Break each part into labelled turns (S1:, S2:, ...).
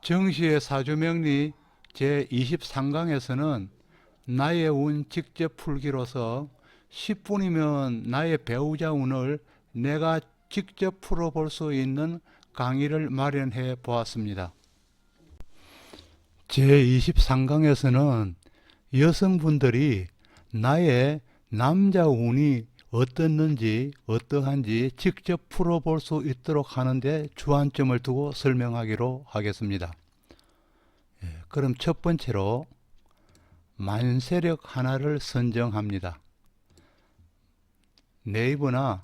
S1: 정시의 사주명리 제23강에서는 나의 운 직접 풀기로서 10분이면 나의 배우자 운을 내가 직접 풀어볼 수 있는 강의를 마련해 보았습니다. 제23강에서는 여성분들이 나의 남자 운이 어떻는지 어떠한지 직접 풀어볼 수 있도록 하는데 주안점을 두고 설명하기로 하겠습니다. 그럼 첫 번째로 만세력 하나를 선정합니다. 네이버나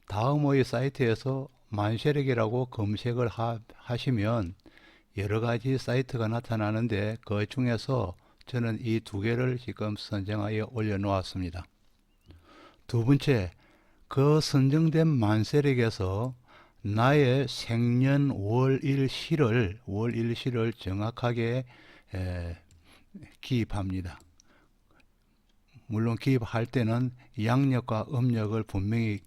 S1: 다음의 사이트에서 만세력이라고 검색을 하시면 여러 가지 사이트가 나타나는데 그 중에서 저는 이 두 개를 지금 선정하여 올려놓았습니다. 두 번째, 그 선정된 만세력에서 나의 생년 월일시를 정확하게 기입합니다. 물론 기입할 때는 양력과 음력을 분명히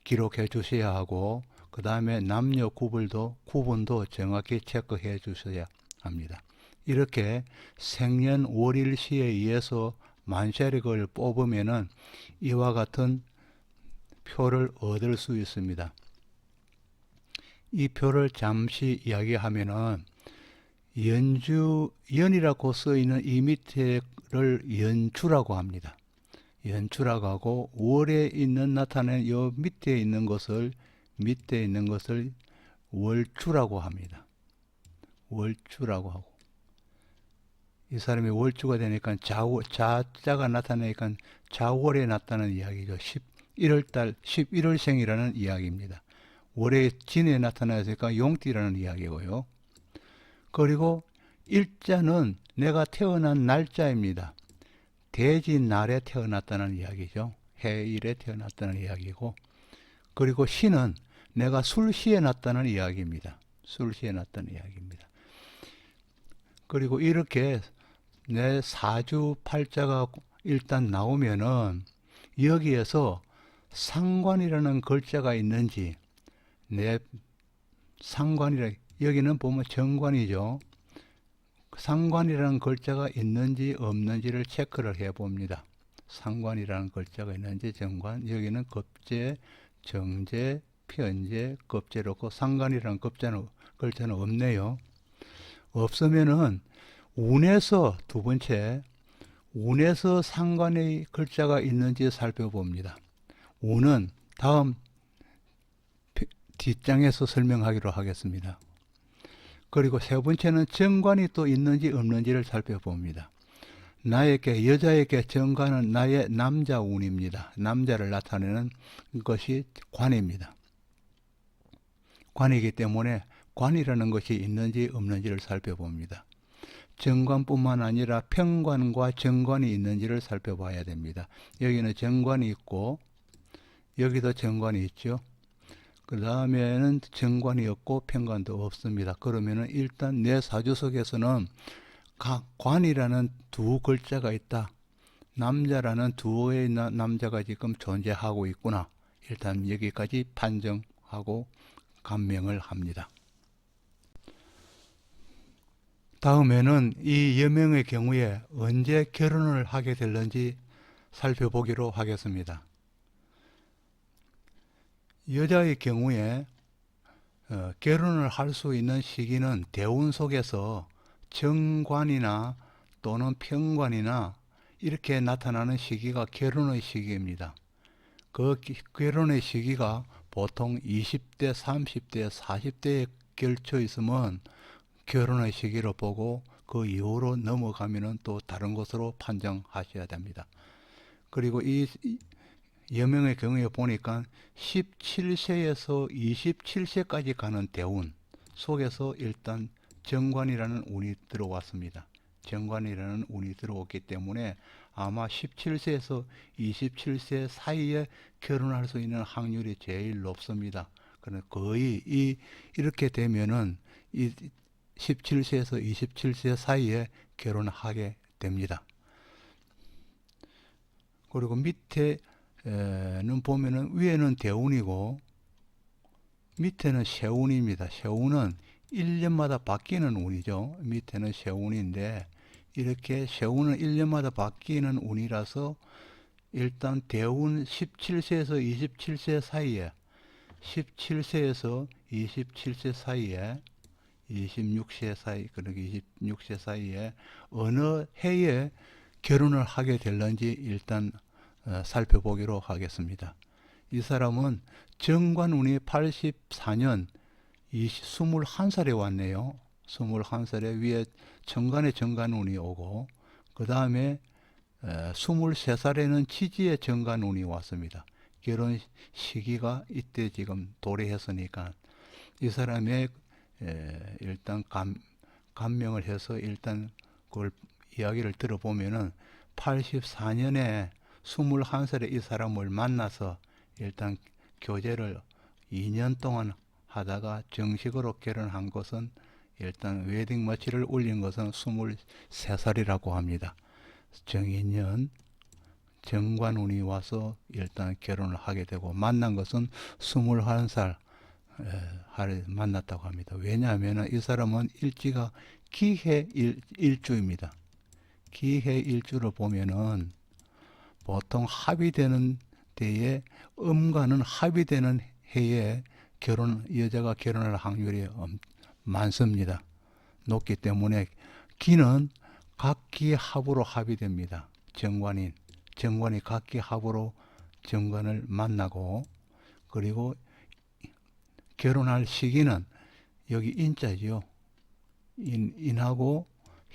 S1: 기록해 주셔야 하고 그 다음에 남녀 구분도 정확히 체크해 주셔야 합니다. 이렇게 생년 월일시에 의해서 만세력을 뽑으면은 이와 같은 표를 얻을 수 있습니다. 이 표를 잠시 이야기하면은 연이라고 쓰이는 이 밑에를 연주라고 합니다. 연주라고 하고 월에 있는 나타내는 이 밑에 있는 것을 월주라고 합니다. 월주라고 하고 이 사람이 월주가 되니까 자자가 나타나니까 자월에 났다는 이야기죠. 11월달 11월생이라는 이야기입니다. 월에 진에 나타나니까 용띠라는 이야기고요. 그리고 일자는 내가 태어난 날짜입니다. 대지 날에 태어났다는 이야기죠. 해일에 태어났다는 이야기고, 그리고 시는 내가 술시에 났다는 이야기입니다. 술시에 났다는 이야기입니다. 그리고 이렇게 내 사주 팔자가 일단 나오면은 여기에서 상관이라는 글자가 있는지, 내 상관이라 여기는 보면 정관이죠. 상관이라는 글자가 있는지 없는지를 체크를 해 봅니다. 상관이라는 글자가 있는지 정관, 여기는 겁재, 정재, 편재, 겁재로고 상관이라는 글자는 없네요. 없으면은 운에서 두 번째, 운에서 상관의 글자가 있는지 살펴봅니다. 운은 다음 뒷장에서 설명하기로 하겠습니다. 그리고 세 번째는 정관이 또 있는지 없는지를 살펴봅니다. 여자에게 정관은 나의 남자 운입니다. 남자를 나타내는 것이 관입니다. 관이기 때문에 관이라는 것이 있는지 없는지를 살펴봅니다. 정관뿐만 아니라 편관과 정관이 있는지를 살펴봐야 됩니다. 여기는 정관이 있고 여기도 정관이 있죠. 그 다음에는 정관이 없고 편관도 없습니다. 그러면은 일단 내 사주 속에서는 각 관이라는 두 글자가 있다. 남자라는 두의 남자가 지금 존재하고 있구나. 일단 여기까지 판정하고 감명을 합니다. 다음에는 이 여명의 경우에 언제 결혼을 하게 될는지 살펴보기로 하겠습니다. 여자의 경우에 결혼을 할 수 있는 시기는 대운 속에서 정관이나 또는 편관이나 이렇게 나타나는 시기가 결혼의 시기입니다. 그 결혼의 시기가 보통 20대, 30대, 40대에 걸쳐 있으면 결혼의 시기로 보고 그 이후로 넘어가면은 또 다른 것으로 판정하셔야 됩니다. 그리고 이 여명의 경우에 보니까 17세에서 27세까지 가는 대운 속에서 일단 정관이라는 운이 들어왔습니다. 정관이라는 운이 들어왔기 때문에 아마 17세에서 27세 사이에 결혼할 수 있는 확률이 제일 높습니다. 그러나 거의 이렇게 되면은 이 17세에서 27세 사이에 결혼하게 됩니다. 그리고 밑에는 보면은 위에는 대운이고 밑에는 세운입니다. 세운은 1년마다 바뀌는 운이죠. 밑에는 세운인데 이렇게 세운은 1년마다 바뀌는 운이라서 일단 대운 17세에서 27세 사이에 17세에서 27세 사이에 26세 사이 그러니까 26세 사이에 어느 해에 결혼을 하게 될런지 일단 살펴보기로 하겠습니다. 이 사람은 정관운이 84년 21살에 왔네요. 21살에 위에 천간에 정관운이 오고 그 다음에 23살에는 치지의 정관운이 왔습니다. 결혼 시기가 이때 지금 도래했으니까 이 사람의 일단 감명을 해서 일단 그걸 이야기를 들어보면은 84년에 21살에 이 사람을 만나서 일단 교제를 2년 동안 하다가 정식으로 결혼한 것은 일단 웨딩 머치를 올린 것은 23살이라고 합니다. 정인년 정관운이 와서 일단 결혼을 하게 되고 만난 것은 21살 만났다고 합니다. 왜냐하면 이 사람은 일지가 기해 일주입니다. 기해 일주를 보면은 보통 합의되는 때에 음과는 합의되는 해에 여자가 결혼할 확률이 많습니다. 높기 때문에 기는 각기 합으로 합의됩니다. 정관이 각기 합으로 정관을 만나고 그리고 결혼할 시기는 여기 인자지요. 인하고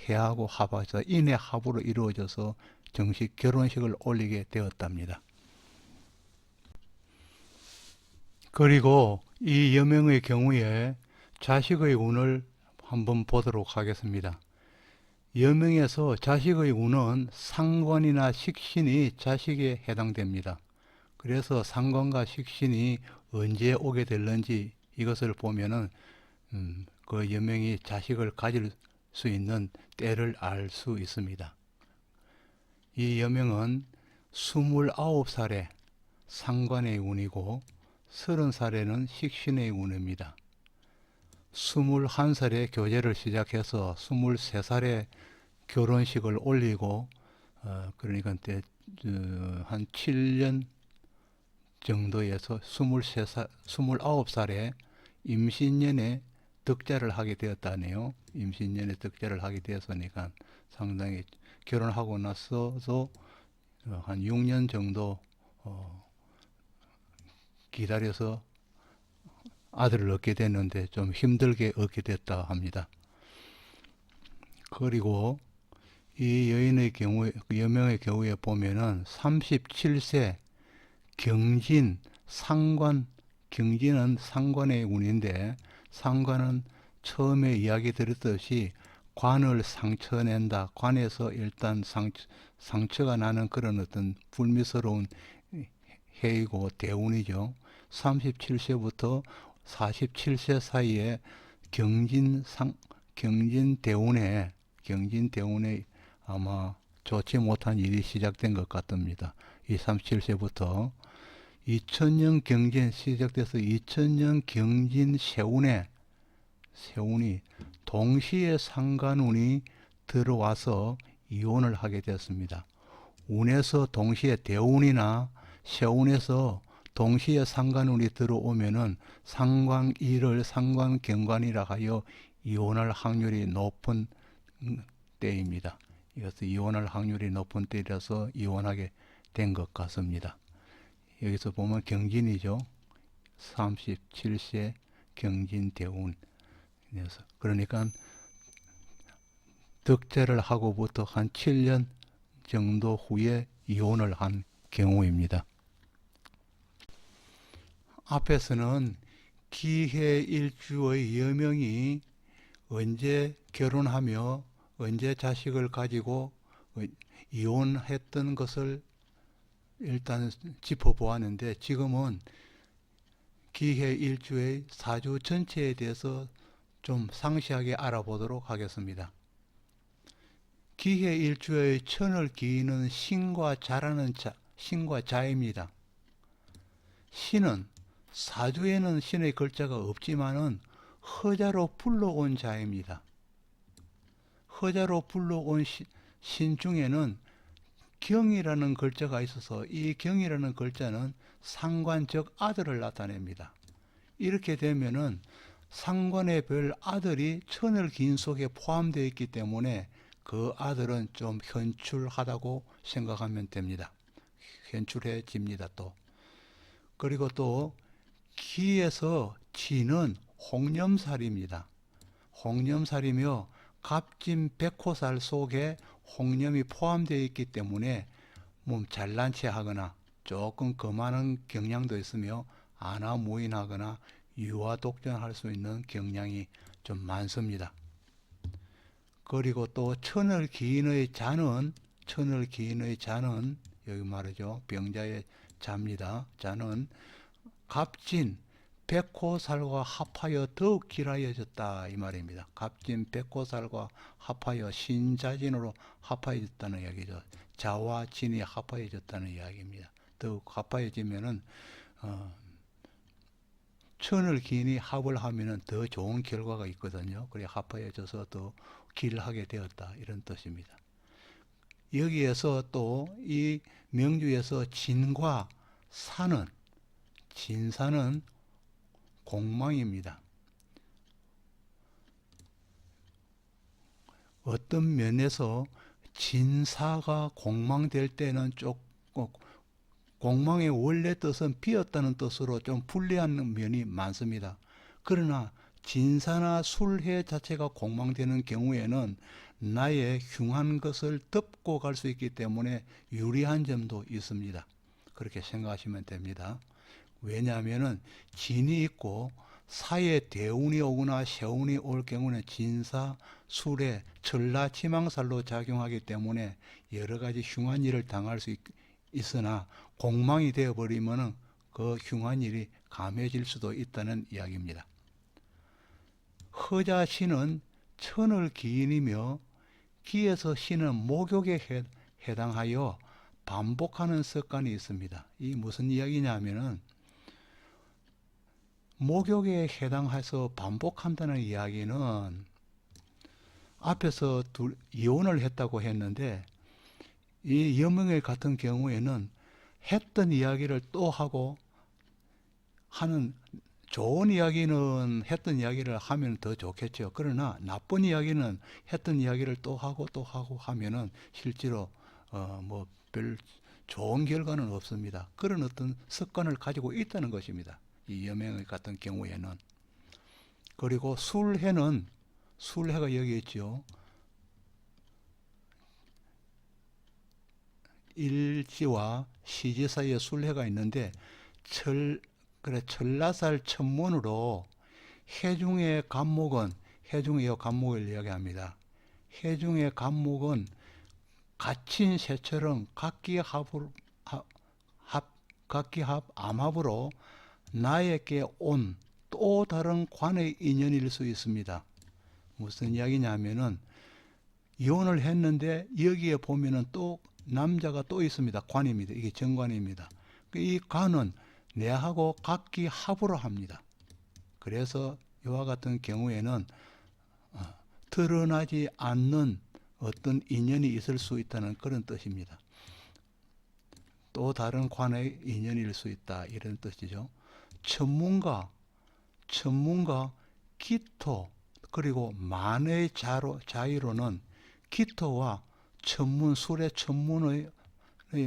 S1: 해하고 합해서 인의 합으로 이루어져서 정식 결혼식을 올리게 되었답니다. 그리고 이 여명의 경우에 자식의 운을 한번 보도록 하겠습니다. 여명에서 자식의 운은 상관이나 식신이 자식에 해당됩니다. 그래서 상관과 식신이 언제 오게 될는지 이것을 보면은 그 여명이 자식을 가질 수 있는 때를 알 수 있습니다. 이 여명은 29살에 상관의 운이고 30살에는 식신의 운입니다. 21살에 교제를 시작해서 23살에 결혼식을 올리고 그러니까 한 7년 정도에서 29살에 임신년에 득자를 하게 되었다네요. 임신년에 득자를 하게 되었으니까 상당히 결혼하고 나서도 한 6년 정도 기다려서 아들을 얻게 됐는데 좀 힘들게 얻게 됐다 합니다. 그리고 이 여인의 경우에, 여명의 경우에 보면은 37세 경진, 상관, 경진은 상관의 운인데 상관은 처음에 이야기 드렸듯이 관을 상처낸다. 관에서 일단 상처가 나는 그런 어떤 불미스러운 해이고 대운이죠. 37세부터 47세 사이에 경진 대운에 아마 좋지 못한 일이 시작된 것 같습니다. 이 37세부터 2000년 경진 시작돼서 2000년 경진 세운이 동시에 상관운이 들어와서 이혼을 하게 되었습니다. 운에서 동시에 대운이나 세운에서 동시에 상관운이 들어오면은 상관일을 상관경관이라 하여 이혼할 확률이 높은 때입니다. 이것은 이혼할 확률이 높은 때라서 이혼하게 된 것 같습니다. 여기서 보면 경진이죠. 37세 경진 대운. 그러니까 득제를 하고부터 한 7년 정도 후에 이혼을 한 경우입니다. 앞에서는 기해일주의 여명이 언제 결혼하며 언제 자식을 가지고 이혼했던 것을 일단 짚어보았는데 지금은 기해일주의 사주 전체에 대해서 좀 상세하게 알아보도록 하겠습니다. 기해일주의 천을 기이는 신과 자라는 신과 자입니다. 신은 사주에는 신의 글자가 없지만은 허자로 불러온 자입니다. 허자로 불러온 신 중에는 경이라는 글자가 있어서 이 경이라는 글자는 상관 즉 아들을 나타냅니다. 이렇게 되면은 상관의 별 아들이 천을 긴 속에 포함되어 있기 때문에 그 아들은 좀 현출하다고 생각하면 됩니다. 현출해집니다. 또 그리고 또 기에서 지는 홍념살입니다. 홍념살이며 갑진 백호살 속에 홍념이 포함되어 있기 때문에 몸 잘난 체 하거나 조금 거만한 경향도 있으며 안하무인하거나 유아독존할 수 있는 경향이 좀 많습니다. 그리고 또 천을 기인의 자는 여기 말이죠. 병자의 자입니다. 자는 갑진 백호살과 합하여 더욱 길어졌다 이 말입니다. 갑진 백호살과 합하여 신자진으로 합하여졌다는 이야기죠. 자와 진이 합하여졌다는 이야기입니다. 더욱 합하여지면은 천을 기인이 합을 하면은 더 좋은 결과가 있거든요. 그래 합하여져서 더 길하게 되었다 이런 뜻입니다. 여기에서 또 이 명주에서 진과 사는 진사는 공망입니다. 어떤 면에서 진사가 공망될 때는 조금 공망의 원래 뜻은 비었다는 뜻으로 좀 불리한 면이 많습니다. 그러나 진사나 술해 자체가 공망되는 경우에는 나의 흉한 것을 덮고 갈 수 있기 때문에 유리한 점도 있습니다. 그렇게 생각하시면 됩니다. 왜냐하면 진이 있고 사에 대운이 오거나 세운이 올 경우는 진사, 술해, 천라, 치망살로 작용하기 때문에 여러 가지 흉한 일을 당할 수 있으나 공망이 되어버리면 그 흉한 일이 감해질 수도 있다는 이야기입니다. 허자신은 천을 기인이며 기에서 신은 목욕에 해당하여 반복하는 습관이 있습니다. 이 무슨 이야기냐면은 목욕에 해당해서 반복한다는 이야기는 앞에서 이혼을 했다고 했는데 이 여명의 같은 경우에는 했던 이야기를 또 하고 하는 좋은 이야기는 했던 이야기를 하면 더 좋겠죠. 그러나 나쁜 이야기는 했던 이야기를 또 하고 하면은 실제로 뭐 별 좋은 결과는 없습니다. 그런 어떤 습관을 가지고 있다는 것입니다. 이 여명의 같은 경우에는. 그리고 술해가 여기 있죠. 일지와 시지 사이에 술해가 있는데 천라살 천문으로 해중의 간목은 해중의 간목을 이야기합니다. 해중의 간목은 갇힌 새처럼 각기합 암합으로 나에게 온 또 다른 관의 인연일 수 있습니다. 무슨 이야기냐면은 이혼을 했는데 여기에 보면은 또 남자가 또 있습니다. 관입니다. 이게 정관입니다. 이 관은 내하고 각기 합으로 합니다. 그래서 이와 같은 경우에는 드러나지 않는 어떤 인연이 있을 수 있다는 그런 뜻입니다. 또 다른 관의 인연일 수 있다 이런 뜻이죠. 천문가, 기토 그리고 만의 자의로는 기토와 천문, 술의 천문의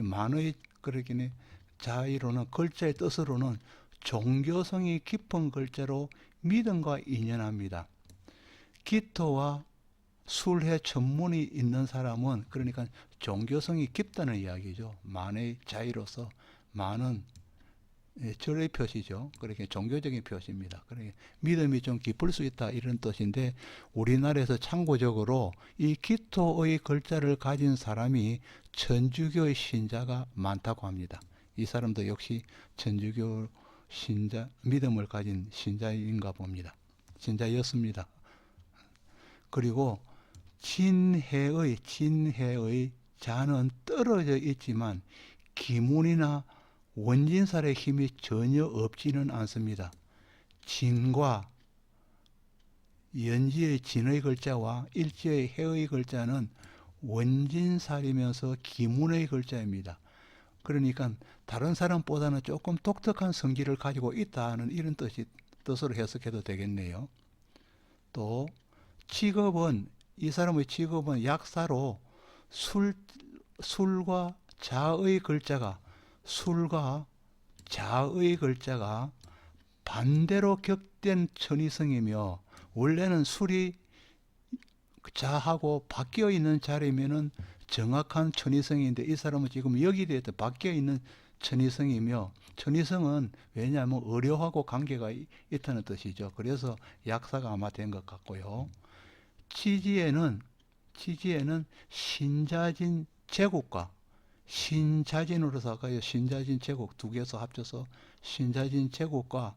S1: 만의 그러기는 자의로는 글자의 뜻으로는 종교성이 깊은 글자로 믿음과 인연합니다. 기토와 술해 천문이 있는 사람은 그러니까 종교성이 깊다는 이야기죠. 만의 자의로서 만은 절의 표시죠. 그렇게 종교적인 표시입니다. 그러니까 믿음이 좀 깊을 수 있다 이런 뜻인데 우리나라에서 참고적으로 이 기토의 글자를 가진 사람이 천주교의 신자가 많다고 합니다. 이 사람도 역시 천주교 신자 믿음을 가진 신자인가 봅니다. 신자였습니다. 그리고 진해의 자는 떨어져 있지만 기문이나 원진살의 힘이 전혀 없지는 않습니다. 진과 연지의 진의 글자와 일지의 해의 글자는 원진살이면서 기문의 글자입니다. 그러니까 다른 사람보다는 조금 독특한 성질을 가지고 있다는 이런 뜻으로 해석해도 되겠네요. 또 직업은 이 사람의 직업은 약사로 술과 자의 글자가 술과 자의 글자가 반대로 격된 천이성이며 원래는 술이 자하고 바뀌어 있는 자리면은 정확한 천이성인데 이 사람은 지금 여기에 대해서 바뀌어 있는 천이성이며 천이성은 왜냐하면 어려하고 관계가 있다는 뜻이죠. 그래서 약사가 아마 된 것 같고요. 지지에는 신자진 제국과 신자진으로서 아까 신자진 제국 두 개서 합쳐서 신자진 제국과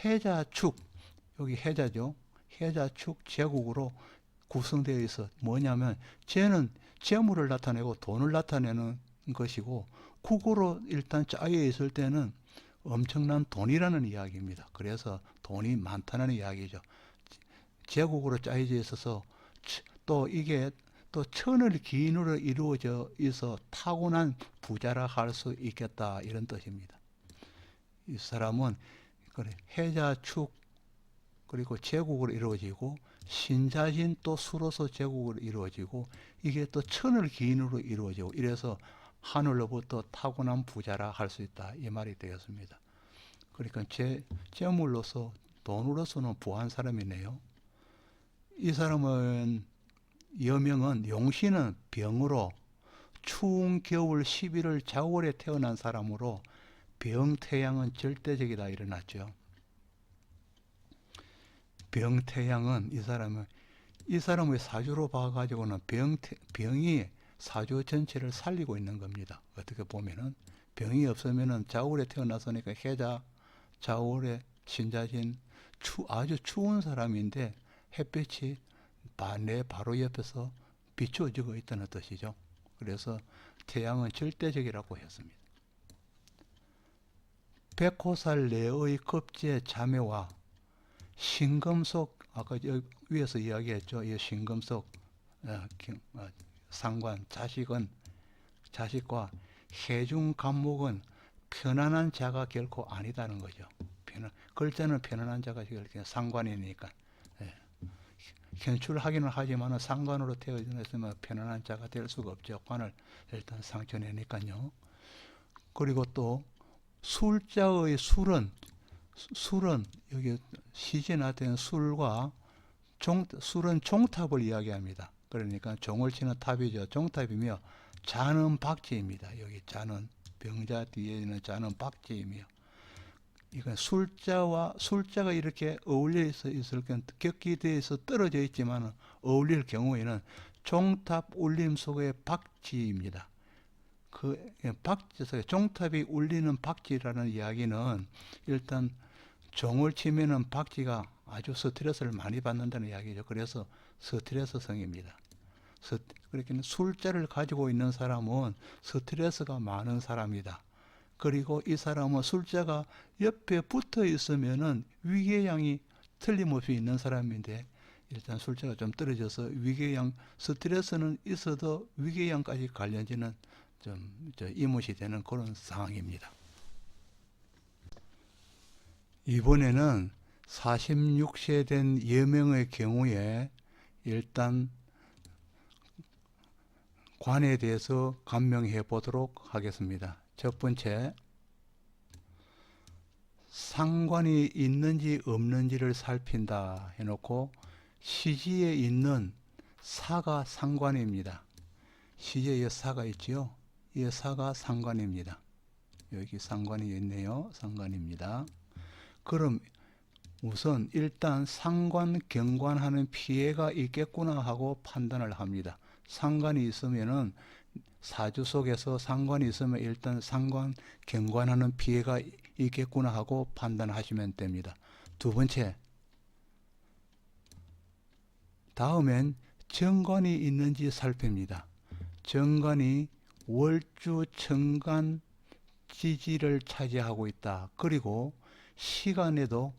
S1: 해자축 여기 해자죠. 해자축 제국으로 구성되어 있어 뭐냐면 쟤는 재물을 나타내고 돈을 나타내는 것이고 국으로 일단 짜여 있을 때는 엄청난 돈이라는 이야기입니다. 그래서 돈이 많다는 이야기죠. 제국으로 짜여져 있어서 또 이게 또 천을 기인으로 이루어져 있어 타고난 부자라 할 수 있겠다 이런 뜻입니다. 이 사람은 그래 해자축 그리고 제국으로 이루어지고 신자진 또 수로서 제국으로 이루어지고 이게 또 천을 기인으로 이루어지고 이래서 하늘로부터 타고난 부자라 할 수 있다 이 말이 되겠습니다. 그러니까 재물로서 돈으로서는 부한 사람이네요. 이 사람은 여명은 용신은 병으로 추운 겨울 11월 자월에 태어난 사람으로 병태양은 절대적이다 일어났죠. 병태양은 이 사람의 사주로 봐가지고는 병이 사주 전체를 살리고 있는 겁니다. 어떻게 보면은 병이 없으면은 자월에 태어났으니까 해자 자월에 신자진 아주 추운 사람인데 햇빛이 내 바로 옆에서 비추어지고 있다는 뜻이죠. 그래서 태양은 절대적이라고 했습니다. 백호살 내의 급제 자매와 신금속 아까 위에서 이야기했죠. 이 신금속 상관 자식과 해중 간목은 편안한 자가 결코 아니다는 거죠. 글자는 편안한 자가 결코 상관이니까. 현출하기는 하지만 상관으로 태어났으면 편안한 자가 될 수가 없죠. 관을 일단 상처내니까요. 그리고 또 술자의 술은 여기 시제나된 술과 술은 종탑을 이야기합니다. 그러니까 종을 치는 탑이죠. 종탑이며 자는 박지입니다. 여기 자는 병자 뒤에 있는 자는 박지이며 이건 술자가 이렇게 어울려 있을 경우 격기대에서 떨어져 있지만 어울릴 경우에는 종탑 울림 속의 박지입니다. 종탑이 울리는 박지라는 이야기는 일단 종을 치면은 박쥐가 아주 스트레스를 많이 받는다는 이야기죠. 그래서 스트레스성입니다. 그렇게 술자를 가지고 있는 사람은 스트레스가 많은 사람이다. 그리고 이 사람은 술자가 옆에 붙어 있으면은 위궤양이 틀림없이 있는 사람인데 일단 술자가 좀 떨어져서 위궤양 스트레스는 있어도 위궤양까지 관련지는 좀 이못이 되는 그런 상황입니다. 이번에는 46세 된 여명의 경우에 일단 관에 대해서 감명해 보도록 하겠습니다. 첫 번째, 상관이 있는지 없는지를 살핀다 해놓고 시지에 있는 사가 상관입니다. 시제에 사가 있지요. 이 사가 상관입니다. 여기 상관이 있네요. 상관입니다. 그럼 우선 일단 상관, 경관하는 피해가 있겠구나 하고 판단을 합니다. 상관이 있으면은 사주 속에서 상관이 있으면 일단 상관, 경관하는 피해가 있겠구나 하고 판단하시면 됩니다. 두 번째, 다음엔 정관이 있는지 살핍니다. 정관이 월주, 정관, 지지를 차지하고 있다. 그리고 시간에도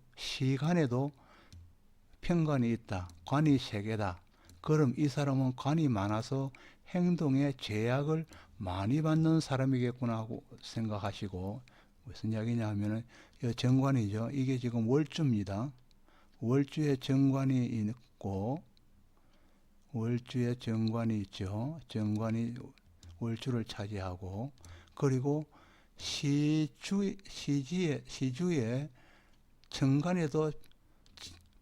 S1: 편관이 있다. 관이 3개다. 그럼 이 사람은 관이 많아서 행동에 제약을 많이 받는 사람이겠구나 하고 생각하시고, 무슨 이야기냐 하면은 정관이죠. 이게 지금 월주입니다. 월주에 정관이 있고, 월주에 정관이 있죠. 정관이 월주를 차지하고, 그리고 시주에 정관에도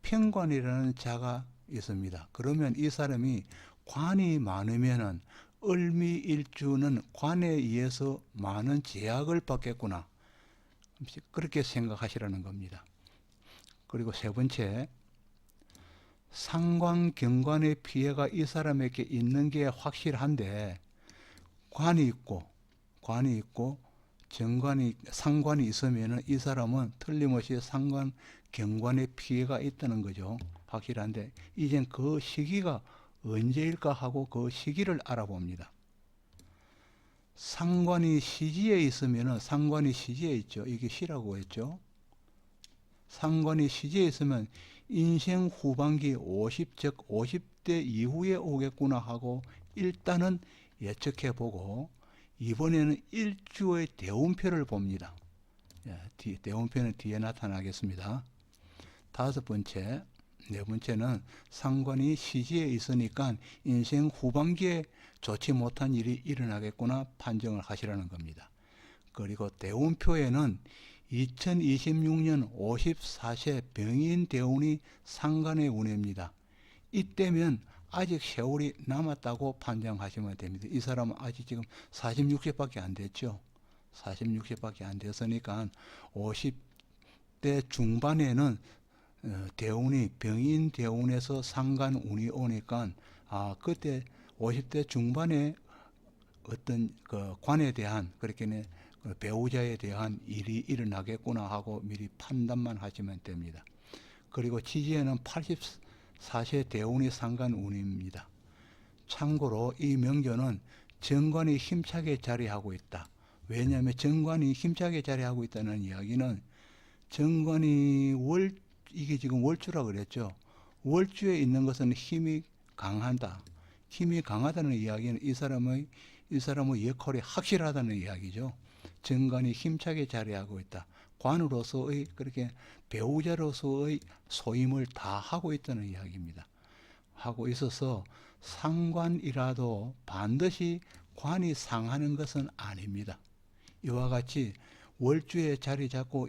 S1: 편관이라는 자가 있습니다. 그러면 이 사람이 관이 많으면은 을미일주는 관에 의해서 많은 제약을 받겠구나. 그렇게 생각하시라는 겁니다. 그리고 3번째, 상관경관의 피해가 이 사람에게 있는 게 확실한데 관이 있고 상관이 있으면 이 사람은 틀림없이 상관경관의 피해가 있다는 거죠. 확실한데 이젠 그 시기가 언제일까 하고 그 시기를 알아봅니다. 상관이 시지에 있으면 상관이 시지에 있죠. 이게 시라고 했죠. 상관이 시지에 있으면 인생 후반기 50즉 50대 이후에 오겠구나 하고 일단은 예측해 보고, 이번에는 일주의 대운표를 봅니다. 대운표는 뒤에 나타나겠습니다. 5번째, 4번째는 상관이 시지에 있으니까 인생 후반기에 좋지 못한 일이 일어나겠구나 판정을 하시라는 겁니다. 그리고 대운표에는 2026년 54세 병인 대운이 상관의 운입니다. 이때면 아직 세월이 남았다고 판정하시면 됩니다. 이 사람은 아직 지금 46세밖에 안 됐죠. 46세밖에 안 됐으니까 50대 중반에는 대운이 병인 대운에서 상관운이 오니까 그때 50대 중반에 어떤 그 관에 대한 그렇게 배우자에 대한 일이 일어나겠구나 하고 미리 판단만 하시면 됩니다. 그리고 지지에는 84세 대운이 상관운입니다. 참고로 이 명조는 정관이 힘차게 자리하고 있다. 왜냐하면 정관이 힘차게 자리하고 있다는 이야기는 정관이 이게 지금 월주라 그랬죠. 월주에 있는 것은 힘이 강하다. 힘이 강하다는 이야기는 이 사람의 역할이 확실하다는 이야기죠. 정관이 힘차게 자리하고 있다. 관으로서의 그렇게 배우자로서의 소임을 다 하고 있다는 이야기입니다. 하고 있어서 상관이라도 반드시 관이 상하는 것은 아닙니다. 이와 같이 월주에 자리 잡고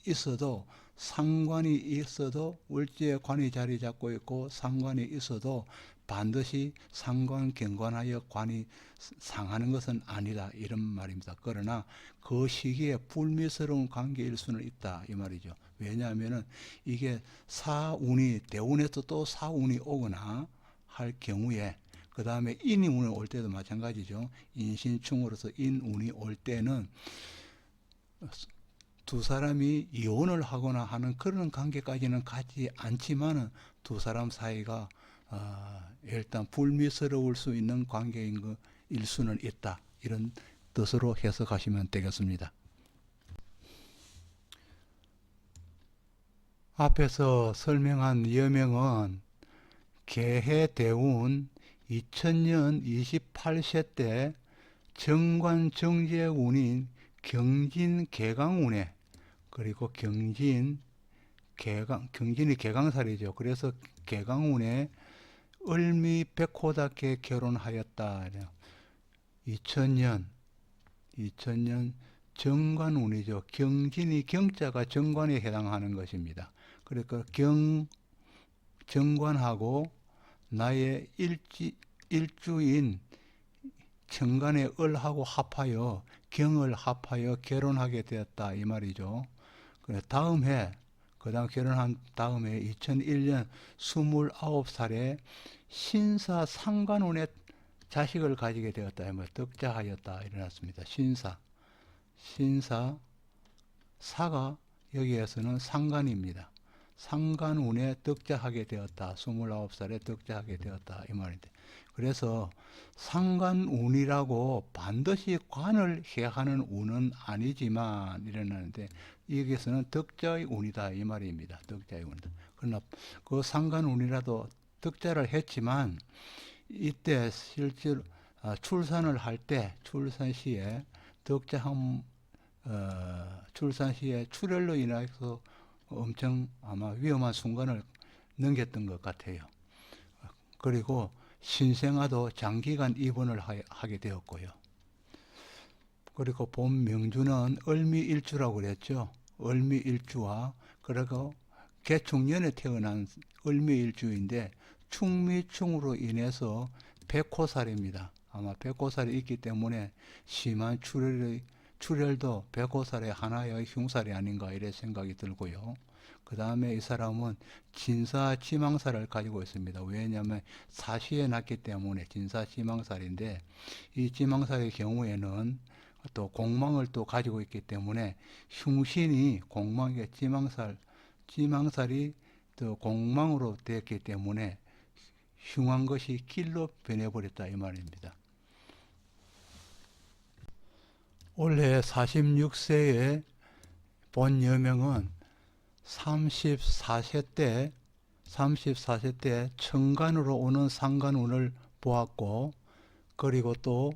S1: 있어도 상관이 있어도 월주에 관이 자리 잡고 있고 상관이 있어도 반드시 상관경관하여 관이 상하는 것은 아니다, 이런 말입니다. 그러나 그 시기에 불미스러운 관계일 수는 있다, 이 말이죠. 왜냐하면 이게 사운이 대운에서 또 사운이 오거나 할 경우에, 그 다음에 인운이 올 때도 마찬가지죠. 인신충으로서 인운이 올 때는 두 사람이 이혼을 하거나 하는 그런 관계까지는 가지 않지만은 두 사람 사이가 일단 불미스러울 수 있는 관계인 일 수는 있다, 이런 뜻으로 해석하시면 되겠습니다. 앞에서 설명한 여명은 개해대운 2000년 28세 때 정관정제운인 경진개강운에, 그리고 경진이 개강살이죠. 그래서 개강운에 을미백호답게 결혼하였다. 2000년 정관운이죠. 경진이 경자가 정관에 해당하는 것입니다. 그러니까 정관하고 나의 일주인 정관의 을하고 합하여 경을 합하여 결혼하게 되었다, 이 말이죠. 다음 해, 그 다음 결혼한 다음에 2001년 29살에 신사 상관운에 자식을 가지게 되었다, 득자하였다 일어났습니다. 신사 사가 여기에서는 상관입니다. 상관운에 득자하게 되었다. 29살에 득자하게 되었다, 이 말인데, 그래서 상관운이라고 반드시 관을 해야 하는 운은 아니지만 일어나는데 여기에서는 득자의 운이다, 이 말입니다. 득자의 운이다. 그러나 그 상간운이라도 득자를 했지만 이때 실제로 출산을 할 때 출산 시에 득자한 출산 시에 출혈로 인해서 엄청 아마 위험한 순간을 넘겼던 것 같아요. 그리고 신생아도 장기간 입원을 하게 되었고요. 그리고 본 명주는 을미일주라고 그랬죠. 을미일주와 그리고 개축년에 태어난 을미일주인데 충미충으로 인해서 백호살입니다. 아마 백호살이 있기 때문에 심한 출혈도 백호살의 하나의 흉살이 아닌가 이래 생각이 들고요. 그 다음에 이 사람은 진사지망살을 가지고 있습니다. 왜냐하면 사시에 났기 때문에 진사지망살인데 이 지망살의 경우에는 또 공망을 또 가지고 있기 때문에 흉신이 공망의 지망살이 또 공망으로 되었기 때문에 흉한 것이 길로 변해버렸다 이 말입니다. 올해 46세의 본 여명은 34세 때 천간으로 오는 상간운을 보았고, 그리고 또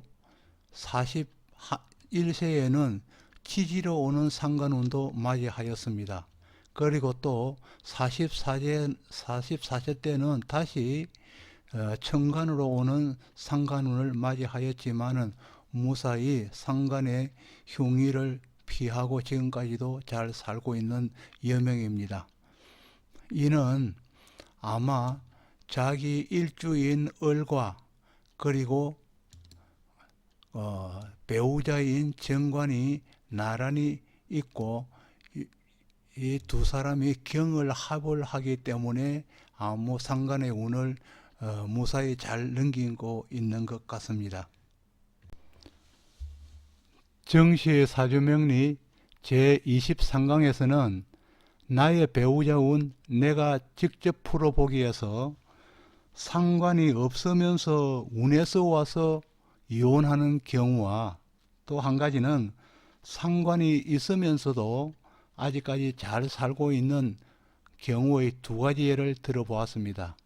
S1: 41세에는 지지로 오는 상간운도 맞이하였습니다. 그리고 또 44세 때는 다시 천간으로 오는 상간운을 맞이하였지만은 무사히 상간의 흉의를 피하고 지금까지도 잘 살고 있는 여명입니다. 이는 아마 자기 일주인 을과 그리고 배우자인 정관이 나란히 있고 이 두 사람이 경을 합을 하기 때문에 아무 상간의 운을 무사히 잘 넘기고 있는 것 같습니다. 정시의 사주명리 제23강에서는 나의 배우자 운 내가 직접 풀어보기에서 상관이 없으면서 운에서 와서 이혼하는 경우와 또 한 가지는 상관이 있으면서도 아직까지 잘 살고 있는 경우의 두 가지 예를 들어보았습니다.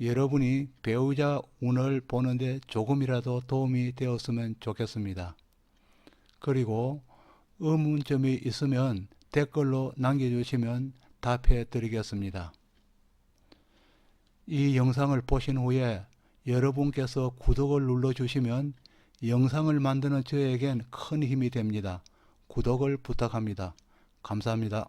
S1: 여러분이 배우자 운을 보는데 조금이라도 도움이 되었으면 좋겠습니다. 그리고 의문점이 있으면 댓글로 남겨주시면 답해 드리겠습니다. 이 영상을 보신 후에 여러분께서 구독을 눌러주시면 영상을 만드는 저에겐 큰 힘이 됩니다. 구독을 부탁합니다. 감사합니다.